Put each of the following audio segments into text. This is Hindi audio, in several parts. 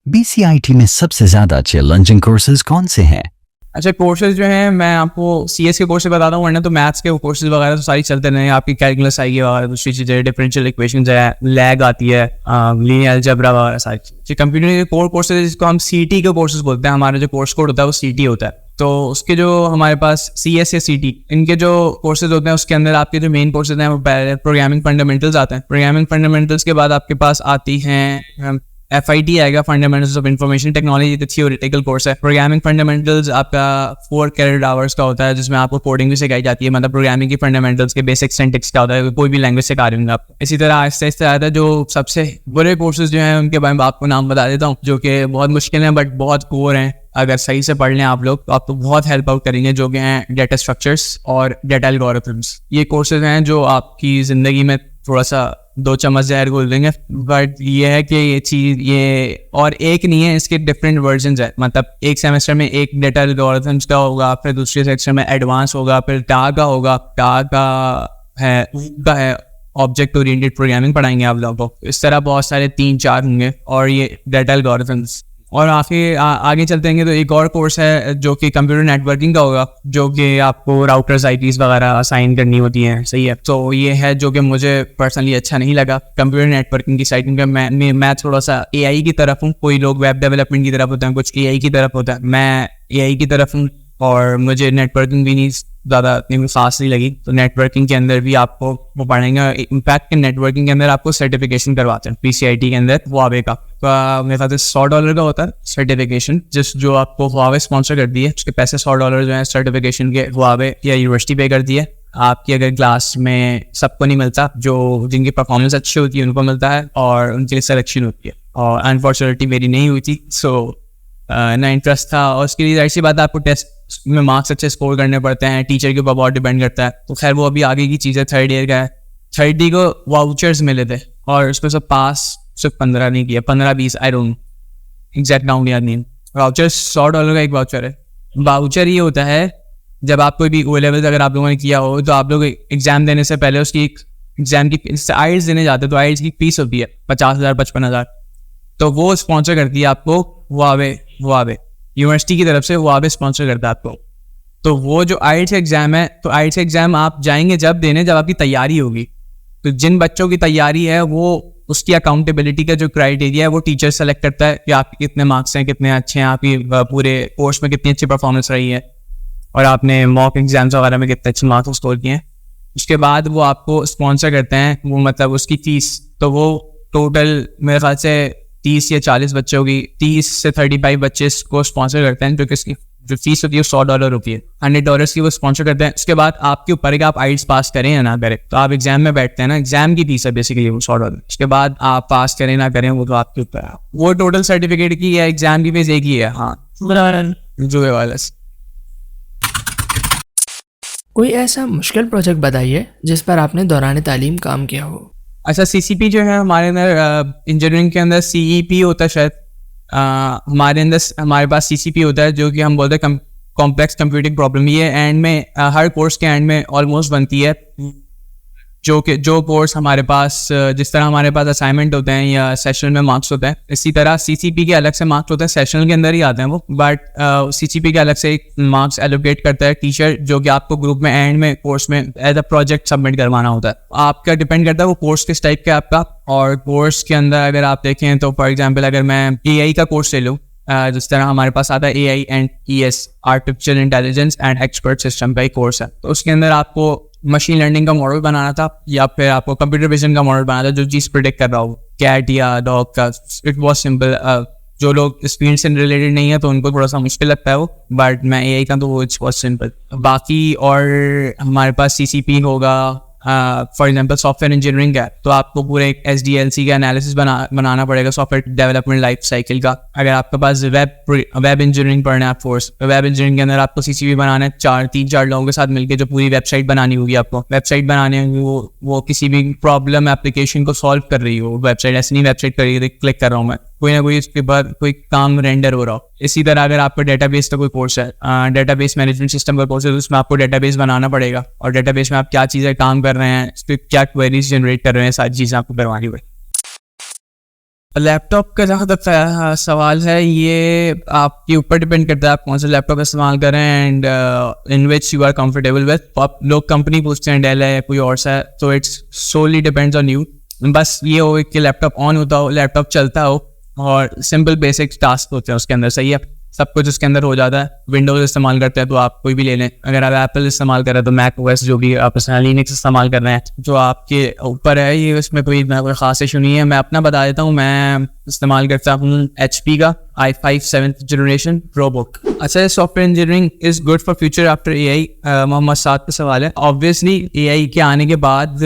बीसीआईटी में सबसे ज्यादा चैलेंजिंग कोर्सेज कौन से हैं? अच्छा, कोर्सेज जो हैं मैं आपको सीएस के कोर्सेज बताता हूँ, वरना तो मैथ्स के कोर्सेज वगैरह तो सारी चलते रहे। आपकी कैलकुलस आएगी वगैरह, दूसरी चीज़ें डिफरेंशियल इक्वेशंस है, लैग आती है, लीनियर अलजेब्रा वगैरह सारी चीज़ें। कंप्यूटर के कोर कोर्सेज जिसको हम सीटी के कोर्सेज बोलते हैं, हमारा जो कोर्स कोड होता है वो सीटी होता है। तो उसके जो हमारे पास सीएस या सीटी, इनके जो कोर्सेज होते हैं उसके अंदर आपके जो मेन कोर्सेज हैं वो प्रोग्रामिंग फंडामेंटल्स आते हैं। प्रोग्रामिंग फंडामेंटल्स के बाद आपके पास आती हैं FIT आएगा, fundamentals of information technology, theoretical course है। प्रोग्रामिंग फंडामेंटल्स आपका 4 क्रेडिट आवर्स का होता है, जिसमें आपको कोडिंग भी सिखाई जाती है, मतलब प्रोग्रामिंग की फंडामेंटल्स के बेसिक सिंटैक्स क्या होता है, कोई भी लैंग्वेज सिखा रहे होंगे आपको। इसी तरह आहिस्ते आहिस्ते आता है जो सबसे बुरे कोर्सेज जो हैं उनके बारे में आपको नाम बता देता हूँ, जो कि बहुत मुश्किल हैं बट बहुत कोर हैं। अगर सही से पढ़ लें आप लोग तो आपको बहुत हेल्प आउट करेंगे, जो कि हैं डेटा स्ट्रक्चर्स और डेटा एल्गोरिथम्स। ये कोर्सेज हैं जो आपकी ज़िंदगी में थोड़ा सा 2 चम्मच जहर घोल देंगे, बट ये है कि ये चीज़ ये और एक नहीं है, इसके डिफरेंट वर्जन्स है। मतलब एक सेमेस्टर में एक डेटा एल्गोरिथम्स का होगा, फिर दूसरे सेमेस्टर में एडवांस होगा, फिर टा का होगा, टा का है ऑब्जेक्ट ओरिएंटेड प्रोग्रामिंग पढ़ाएंगे आप लोगों को। इस तरह बहुत सारे 3-4 होंगे और ये डेटा एल्गोरिथम्स। और आगे चलते हैं तो एक और कोर्स है जो कि कंप्यूटर नेटवर्किंग का होगा, जो कि आपको राउटर्स आईपीज वगैरह असाइन करनी होती हैं। सही है, तो ये है जो कि मुझे पर्सनली अच्छा नहीं लगा कंप्यूटर नेटवर्किंग की साइड में। मैं थोड़ा सा एआई की तरफ हूँ, कोई लोग वेब डेवलपमेंट की तरफ होते हैं, कुछ एआई की तरफ होता है। मैं एआई की तरफ हूँ और मुझे नेटवर्किंग भी नहीं ज़्यादा इतनी खास नहीं लगी। तो नेटवर्किंग के अंदर भी आपको वो पढ़ेंगे। इनफैक्ट नेटवर्किंग के अंदर आपको सर्टिफिकेशन करवाते हैं पीसीआईटी के अंदर, हुआवे का मेरे ख्याल से $100 का होता है सर्टिफिकेशन, जो आपको हुआवे स्पॉन्सर कर दी है। उसके पैसे $100 जो है सर्टिफिकेशन के हुआवे या यूनिवर्सिटी पे कर दी है। आपकी अगर क्लास में सबको नहीं मिलता, जो जिनकी परफॉर्मेंस अच्छी होती है उनको मिलता है और उनके लिए सिलेक्शन होती है। और अनफॉर्चुनेटली मेरी नहीं हुई थी, सो ना इंटरेस्ट था। और उसके लिए ऐसी बात है, आपको टेस्ट में मार्क्स अच्छे स्कोर करने पड़ते हैं, टीचर के ऊपर बहुत डिपेंड करता है। तो खैर वो अभी आगे की चीज़ है, 3rd ईयर का है। 3rd ईयर को वाउचर्स मिले थे और उसमें से पास सिर्फ 15 नहीं किया, 15-20 आई डोंट एग्जैक्ट काउंट याद नहीं। वाउचर्स $100 का एक वाउचर है। वाउचर ये होता है जब आप कोई भी O लेवल अगर आप लोगों ने किया हो, तो आप लोग एग्जाम देने से पहले उसकी एग्जाम की आइल्स देने जाते हैं, तो आइल्स की फीस होती है 50,000 55,000। तो वो स्पॉन्सर करती है आपको हुआवे यूनिवर्सिटी की तरफ से, हुआवे स्पॉन्सर करता है आपको। तो वो जो आइल्स एग्जाम है, तो आइल्स एग्जाम आप जाएंगे जब देने, जब आपकी तैयारी होगी। तो जिन बच्चों की तैयारी है वो उसकी अकाउंटेबिलिटी का जो क्राइटेरिया है वो टीचर सेलेक्ट करता है कि आपके कितने मार्क्स हैं, कितने अच्छे हैं, आपकी पूरे कोर्स में कितनी अच्छी परफॉर्मेंस रही है और आपने मॉक एग्जाम्स वगैरह में कितने अच्छे मार्क्स स्कोर किए हैं। उसके बाद वो आपको स्पॉन्सर करते हैं, वो मतलब उसकी फीस, तो वो टोटल मेरे ख्याल से 30 या 40 बच्चों की, 30 से 35 बच्चे को स्पॉन्सर करते हैं, जो कि इसकी जो फीस होती है $100 होती है। $100 की वो स्पॉन्सर करते हैं। उसके बाद आपके ऊपर है कि आप आइल्स पास करें या ना करें। तो आप एग्जाम में बैठते हैं ना, एग्जाम की फीस है बेसिकली वो $100। उसके बाद आप पास करें ना करें वो तो आपके ऊपर है। वो टोटल सर्टिफिकेट की या एग्जाम की फीस एक ही है। हाँ, जो है वाला। कोई ऐसा मुश्किल प्रोजेक्ट बताइए जिस पर आपने दौरान तालीम काम किया हो। अच्छा, CCP जो है हमारे अंदर इंजीनियरिंग के अंदर CEP होता है शायद। हमारे पास CCP होता है, जो कि हम बोलते हैं कॉम्प्लेक्स कंप्यूटिंग प्रॉब्लम। ये एंड में हर कोर्स के एंड में ऑलमोस्ट बनती है, जो कोर्स हमारे पास जिस तरह हमारे पास असाइनमेंट होते हैं या सेशन में मार्क्स होते हैं, इसी तरह CCP के अलग से मार्क्स होते हैं, सेशन के अंदर ही आते हैं वो। बट CCP के अलग से एक मार्क्स एलोकेट करता है टीचर, जो कि आपको ग्रुप में एंड में कोर्स में एज अ प्रोजेक्ट सबमिट करवाना होता है। आपका डिपेंड करता है वो कोर्स किस टाइप का आपका। और कोर्स के अंदर अगर आप देखें तो फॉर एग्जाम्पल अगर मैं AI का कोर्स ले लूँ, जिस तरह हमारे पास आता है AI and ES, artificial intelligence and expert system का एक कोर्स है। तो उसके अंदर आपको मशीन लर्निंग का मॉडल बनाना था या फिर आपको कंप्यूटर विजन का मॉडल बनाना था, जो चीज़ प्रिडिक्ट कर रहा हो, कैट या डॉग का। It was simple. जो लोग इस फील्ड से रिलेटेड नहीं है तो उनको थोड़ा सा मुश्किल लगता है वो, बट मैं AI का तो वो इट्स वॉज सिंपल। बाकी और हमारे पास CCP होगा, फॉर एग्जाम्पल सॉफ्टवेयर इंजीनियरिंग है, तो आपको पूरे एक SDLC का एनालिसिस बनाना पड़ेगा सॉफ्टवेयर डेवलपमेंट लाइफ साइकिल का। अगर आपके पास वेब इंजीनियरिंग पढ़ना है, फोर्स वेब इंजीनियरिंग के अंदर आपको CCP बनाना है 3-4 लोगों के साथ मिलकर, जो पूरी वेबसाइट बनानी होगी आपको। वेबसाइट बनाने होगी वो किसी भी प्रॉब्लम एप्लीकेशन को सॉल्व कर रही हो वेबसाइट। ऐसी नहीं वेबसाइट कर रही है क्लिक कर रहा हूँ मैं, कोई ना कोई इसके बाद कोई काम रेंडर हो रहा हो। इसी तरह अगर आपका डेटाबेस का कोई कोर्स है, डेटाबेस मैनेजमेंट सिस्टम का कोर्स है, तो उसमें आपको डेटाबेस बनाना पड़ेगा और डेटाबेस में आप क्या चीज़ें काम कर रहे हैं, इस पर क्या क्वेरीज जनरेट कर रहे हैं, सारी चीज़ें आपको करवानी पड़ेगी। लैपटॉप का जहाँ तक सवाल है, ये आपके ऊपर डिपेंड करता है आप कौन सा लैपटॉप इस्तेमाल करें and in which you are comfortable with. आप लोग कंपनी पूछते हैं डेल है या कोई और सा है, तो it's solely depends on you. बस ये हो कि लैपटॉप ऑन होता हो, लैपटॉप चलता हो और सिंपल बेसिक टास्क होते हैं उसके अंदर, सही है, सब कुछ उसके अंदर हो जाता है। विंडोज इस्तेमाल करते हैं तो आप कोई भी ले लें, अगर आप एप्पल इस्तेमाल कर रहे हैं तो मैक ओएस, जो भी आप लिनक्स इस्तेमाल कर रहे हैं, जो आपके ऊपर है, ये इसमें कोई खास इशू नहीं है। मैं अपना बता देता हूँ, मैं इस्तेमाल करता हूँ HP का i5 7th जनरेशन प्रोबुक। अच्छा, software engineering is good for future after AI, Mohammad Saad का सवाल है। ऑब्वियसली AI के आने के बाद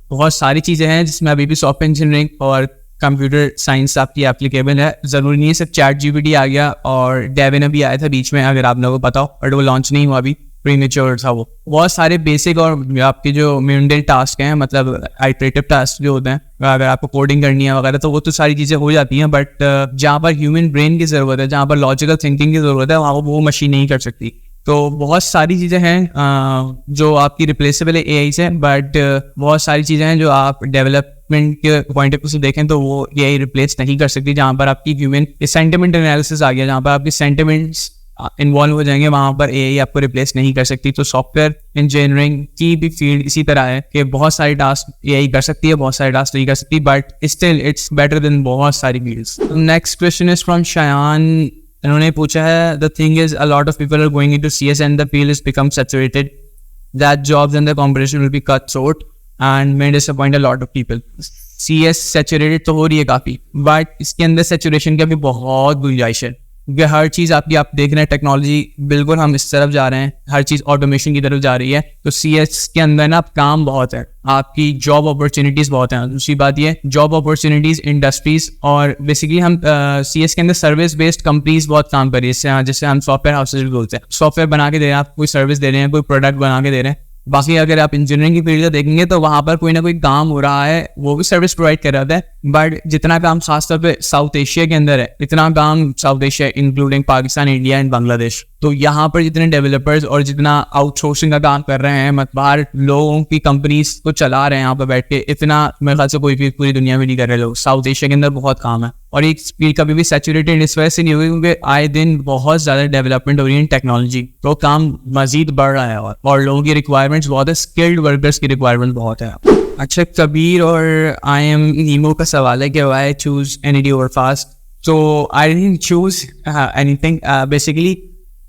बहुत सारी चीज़ें हैं जिसमें अभी भी सॉफ्टवेयर इंजीनियरिंग और कंप्यूटर साइंस आपकी एप्लीकेबल है। ज़रूरी नहीं है सिर्फ ChatGPT आ गया, और डेविन भी आया था बीच में, अगर आप लोगों को पता हो, बट वो लॉन्च नहीं हुआ, अभी प्रीमेच्योर था वो। बहुत सारे बेसिक और आपके जो म्यूंडन टास्क हैं, मतलब आइटरेटिव टास्क जो होते हैं, अगर आपको कोडिंग करनी है वगैरह, तो वो तो सारी चीज़ें हो जाती हैं, बट जहाँ पर ह्यूमन ब्रेन की ज़रूरत है, जहाँ पर लॉजिकल थिंकिंग की ज़रूरत है, वहाँ वो मशीन नहीं कर सकती। तो बहुत सारी चीज़ें हैं जो आपकी रिप्लेसेबल है AI से, बट बहुत सारी चीज़ें हैं जो आप डेवलपमेंट के पॉइंट ऑफ व्यू से देखें तो वो AI रिप्लेस नहीं कर सकती। जहाँ पर आपकी ह्यूमन सेंटिमेंट एनालिसिस आ गया, जहाँ पर आपके सेंटिमेंट्स इन्वॉल्व हो जाएंगे, वहाँ पर AI आपको रिप्लेस नहीं कर सकती। तो सॉफ्टवेयर इंजीनियरिंग की भी फील्ड इसी तरह है कि बहुत सारे टास्क AI कर सकती है, बहुत सारे टास्क नहीं कर सकती, but still it's better than बहुत सारी fields. Next question is from Shayan. इन्होंने पूछा है, the thing is a lot of people are going into CS and the field is become saturated, that jobs and the competition will be cut short and may disappoint a lot of people. CS saturated तो हो रही है काफ़ी, बट इसके अंदर सैचुरेशन का भी बहुत गुंजाइश है, क्योंकि हर चीज़ आपकी, आप देख रहे हैं टेक्नोलॉजी, बिल्कुल हम इस तरफ जा रहे हैं, हर चीज़ ऑटोमेशन की तरफ जा रही है। तो CS के अंदर ना काम बहुत है, आपकी जॉब अपॉर्चुनिटीज़ बहुत हैं। दूसरी बात ये, जॉब अपॉर्चुनिटीज़, इंडस्ट्रीज़, और बेसिकली हम CS के अंदर सर्विस बेस्ड कंपनीज बहुत काम कर रही है, जैसे हम सॉफ्टवेयर हाउसेज भी बोलते हैं। सॉफ्टवेयर बना के दे रहे हैं, आप कोई सर्विस दे रहे हैं, कोई प्रोडक्ट बना के दे रहे हैं। बाकी अगर आप इंजीनियरिंग की फील्ड देखेंगे तो वहाँ पर कोई ना कोई काम हो रहा है, वो भी सर्विस प्रोवाइड कर रहा है, बट जितना काम खासतौर पे साउथ एशिया के अंदर है, इतना काम south Asia including Pakistan, India and Bangladesh, तो यहाँ पर जितने डेवलपर्स और जितना आउटसोर्सिंग का काम कर रहे हैं, मतलब बाहर लोगों की कंपनीज को चला रहे हैं यहाँ पर बैठ के, इतना मेरे ख्याल से कोई भी पूरी दुनिया में नहीं कर रहे लोग। साउथ एशिया के अंदर बहुत काम है, और एक फील्ड कभी भी सैचुरेटेड इस वजह से नहीं होगी क्योंकि आए दिन बहुत ज़्यादा डेवलपमेंट हो रही है टेक्नोलॉजी, तो काम मजीद बढ़ रहा है, और लोगों की रिक्वायरमेंट्स बहुत है, स्किल्ड वर्कर्स की रिक्वायरमेंट बहुत है। अच्छा, कबीर और IM नीमो का सवाल है कि why choose NED over FAST. तो I didn't choose anything, basically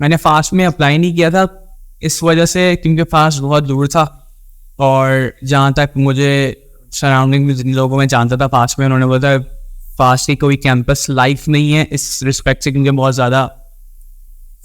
मैंने फास्ट में अप्लाई नहीं किया था इस वजह से क्योंकि फास्ट बहुत दूर था, और जहाँ तक मुझे सराउंडिंग में जिन लोगों में जानता था फास्ट में, उन्होंने बोला फास्ट की कोई कैंपस लाइफ नहीं है इस रिस्पेक्ट से, क्योंकि बहुत ज़्यादा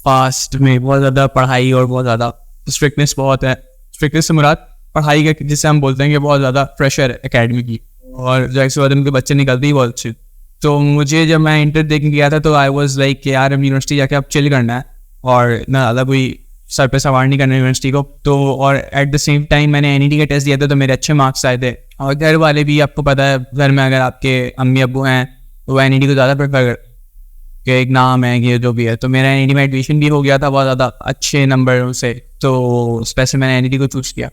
फास्ट में बहुत ज़्यादा पढ़ाई और बहुत ज़्यादा स्ट्रिक्टनेस बहुत है। स्ट्रिक्टनेस से मुराद पढ़ाई का, जिसे हम बोलते हैं कि बहुत ज़्यादा प्रेशर है एकेडमी की, और जैसे बाद उनके बच्चे निकलते ही बहुत अच्छे। तो मुझे जब मैं इंटर देखने गया था तो आई वॉज लाइक कि यार यूनिवर्सिटी जाके अब चिल करना है और ना ज़्यादा कोई सर पे सवार नहीं करना यूनिवर्सिटी को। तो और एट द सेम टाइम मैंने NED का टेस्ट दिया था तो मेरे अच्छे मार्क्स आए थे, और घर वाले भी, आपको पता है घर में अगर आपके अम्मी अब्बू हैं तो वो NED को ज़्यादा प्रेफर कर कि एक नाम है कि जो भी है। तो मेरा NED में एडमिशन भी हो गया था बहुत ज़्यादा अच्छे नंबरों से, तो स्पेशल मैंने NED को चूज़ किया।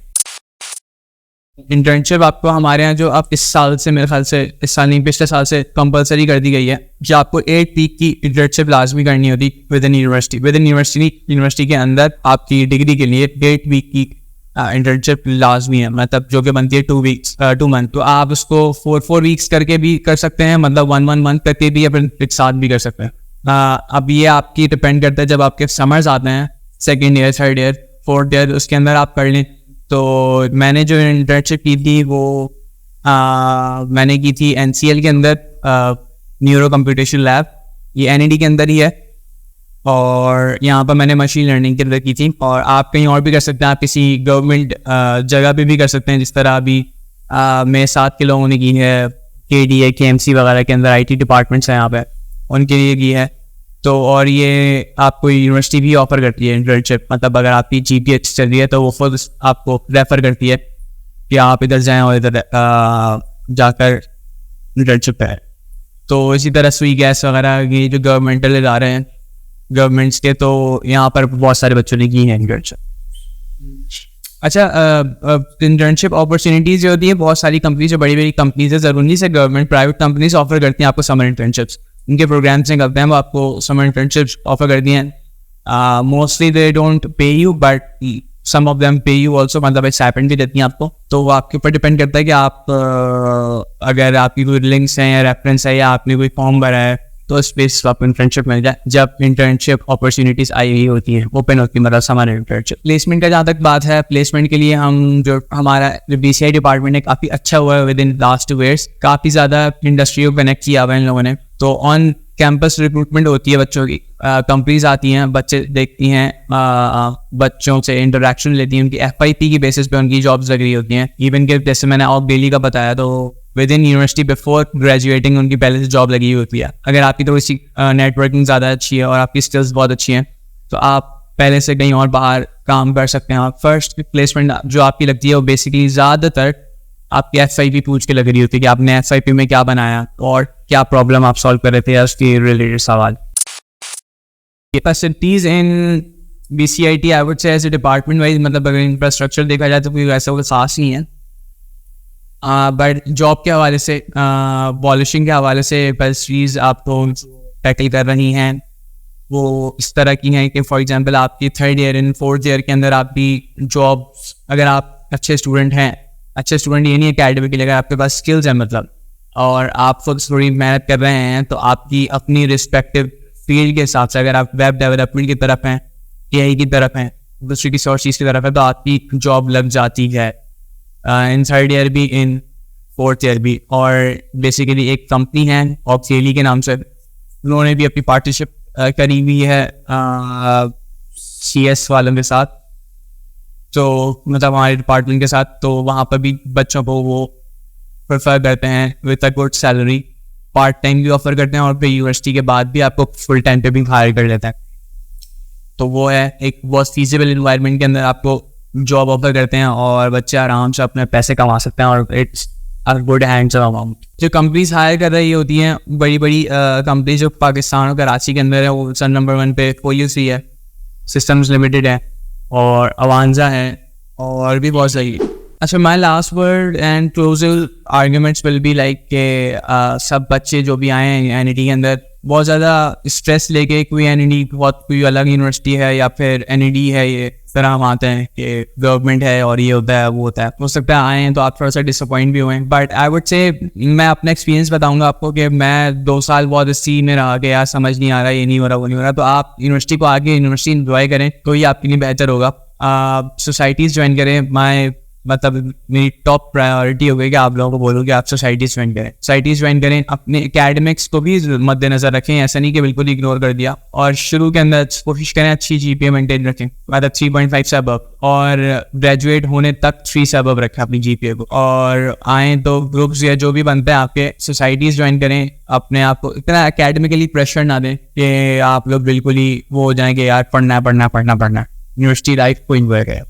इंटर्नशिप आपको हमारे यहाँ जो आप इस साल से, मेरे ख्याल से इस साल नहीं पिछले साल से कंपलसरी कर दी गई है, जो आपको 8 वीक की इंटर्नशिप लाजमी करनी होती विद इन यूनिवर्सिटी के अंदर आपकी डिग्री के लिए 8 वीक की इंटर्नशिप लाजमी है, मतलब जो कि बनती है 2 मंथ। तो आप उसको 4 वीक्स करके भी कर सकते हैं, मतलब 1 मंथ करके भी, अपन एक साथ भी कर सकते हैं। अब ये आपकी डिपेंड करता है, जब आपके समर्स आते हैं 2nd year 3rd year 4th year, उसके अंदर आप कर लें। तो मैंने जो इंटर्नशिप की थी वो मैंने की थी NCL के अंदर, न्यूरो कंप्यूटेशन लैब, ये NED के अंदर ही है, और यहाँ पर मैंने मशीन लर्निंग के अंदर की थी। और आप कहीं और भी कर सकते हैं, आप किसी गवर्नमेंट जगह पे भी कर सकते हैं, जिस तरह अभी मेरे साथ के लोगों ने की है KDA KMC वगैरह के अंदर IT डिपार्टमेंट्स हैं यहाँ पे, उनके लिए की है। तो और ये आपको यूनिवर्सिटी भी ऑफर करती है इंटर्नशिप, मतलब अगर आपकी GPA अच्छी चल रही है तो वो खुद आपको रेफ़र करती है कि आप इधर जाएं और इधर जाकर इंटर्नशिप है। तो इसी तरह सुई गैस वगैरह ये जो गवर्नमेंटल इदारे हैं गवर्नमेंट्स के, तो यहाँ पर बहुत सारे बच्चों ने की है इंटर्नशिप। अच्छा, इंटर्नशिप अपॉर्चुनिटीज़ जो होती है, बहुत सारी कंपनीज, जो बड़ी बड़ी कंपनीज है, ज़रूरी से गवर्नमेंट, प्राइवेट कंपनीज ऑफर करती हैं आपको समर इंटर्नशिप्स। उनके प्रोग्राम्स से करते हैं, वो आपको समर इंटर्नशिप्स ऑफर करती हैं। Mostly they don't pay you, but some of them pay you also, मतलब एक स्टाइपेंड भी देती हैं आपको। तो वो आपके ऊपर डिपेंड करता है कि आप अगर आपकी कोई लिंक्स हैं या रेफरेंस है या आपने कोई फॉर्म भरा है, तो उस बेस पर आपको इंटर्नशिप मिल जाए। जब इंटर्नशिप अपॉर्चुनिटीज़ आई हुई होती हैं, ओपन होती है, मतलब हमारे इंटर्नशिप। प्लेसमेंट का जहाँ तक बात है, प्लेसमेंट के लिए हम जो हमारा BCI डिपार्टमेंट है, काफ़ी अच्छा हुआ है विद इन लास्ट 2 years। काफ़ी ज़्यादा इंडस्ट्री को कनेक्ट किया हुआ है इन लोगों ने। तो ऑन कैंपस रिक्रूटमेंट होती है बच्चों की, कंपनीज आती हैं, बच्चे देखती हैं, बच्चों से इंटरेक्शन लेती हैं, उनकी FYP की बेसिस पे उनकी जॉब्स लग रही होती हैं। इवन कि जैसे मैंने ऑफ डेली का बताया, तो with in university before graduating उनकी पहले से जॉब लगी हुई होती है। अगर आपकी थोड़ी सी नेटवर्किंग ज़्यादा अच्छी है और आपकी स्किल्स बहुत अच्छी हैं, तो आप पहले से कहीं और बाहर काम कर सकते हैं। फर्स्ट प्लेसमेंट जो आपकी लगती है, वो बेसिकली ज़्यादातर आपकी FYP पूछ के लग रही होती है कि आपने FYP में क्या बनाया और क्या प्रॉब्लम आप सॉल्व कर रहे थे, या उसके रिलेटेड सवाल। Facilities in BCIT I would say as a department wise, मतलब अगर इंफ्रास्ट्रक्चर देखा जाए तो कोई वैसा कोई खास नहीं है। बट जॉब के हवाले से, पॉलिशिंग के हवाले से फैसिलिटीज आपको टैकल कर रही हैं, वो इस तरह की हैं कि फॉर एग्जांपल आपकी 3rd year and 4th year के अंदर आपकी जॉब्स, अगर आप अच्छे स्टूडेंट हैं, अच्छे स्टूडेंट ये नहीं अकेडमिकली, अगर आपके पास स्किल्स हैं मतलब, और आप थोड़ी मेहनत कर रहे हैं, तो आपकी अपनी रिस्पेक्टिव फील्ड के हिसाब से, अगर आप वेब डेवलपमेंट की तरफ हैं, AI की तरफ हैं, दूसरी किसी और चीज़ की तरफ है, तो आपकी जॉब लग जाती है इन 3rd year भी, इन 4th year भी। और बेसिकली एक कंपनी है ऑक्सीली के नाम से, उन्होंने भी अपनी पार्टनरशिप करी हुई है CS वालों के साथ, तो मतलब हमारे डिपार्टमेंट के साथ। तो वहाँ पर भी बच्चों को वो प्रेफर करते हैं with a good salary, part time भी ऑफर करते हैं, और फिर यूनिवर्सिटी के बाद भी आपको फुल टाइम पे भी हायर कर लेते हैं। तो वो है एक बहुत फीजिबल इन्वायरमेंट के अंदर आपको जॉब ऑफर करते हैं, और बच्चे आराम से अपने पैसे कमा सकते हैं, और it's a good hands amount. जो कंपनीज हायर कर रही होती हैं, बड़ी बड़ी कंपनी जो पाकिस्तान और कराची के अंदर है, वो सन नंबर 1 पे OUC है, सिस्टम्स लिमिटेड है, और अवांजा है, और भी बहुत सही। अच्छा, my last word and closing arguments will be like के सब बच्चे जो भी आए हैं NED के अंदर, बहुत ज़्यादा स्ट्रेस लेके कोई NED बहुत कोई अलग यूनिवर्सिटी है या फिर NED है, ये तरह हम आते हैं कि गवर्नमेंट है और ये होता है वो होता है, हो सकता है आए हैं तो आप थोड़ा सा डिसअपॉइंट भी हुए। बट आई वुड से, मैं अपना एक्सपीरियंस बताऊंगा आपको कि मैं 2 साल बहुत इसी में रहा कि यार समझ नहीं आ रहा, ये नहीं हो रहा, वो नहीं हो रहा। तो आप यूनिवर्सिटी को आके यूनिवर्सिटी इंजॉय करें, तो ये आपके लिए बेहतर होगा। सोसाइटीज़ ज्वाइन करें, मतलब मेरी टॉप प्रायोरिटी हो गई कि आप लोगों को बोलूँ कि आप सोसाइटीज़ ज्वाइन करें, अपने एकेडमिक्स को भी मद्देनजर रखें, ऐसा नहीं कि बिल्कुल इग्नोर कर दिया। और शुरू के अंदर कोशिश करें अच्छी GPA मेंटेन रखें, मतलब 3.5 से अबव, और ग्रेजुएट होने तक 3 से अबव रखें अपनी GPA को। और आए तो ग्रुप्स या जो भी बनते हैं आपके, सोसाइटीज़ ज्वाइन करें, अपने आप को इतना एकेडमिकली प्रेशर ना दें कि आप लोग बिल्कुल ही वो हो जाएंगे यार पढ़ना है, यूनिवर्सिटी लाइफ को इंजॉय करें।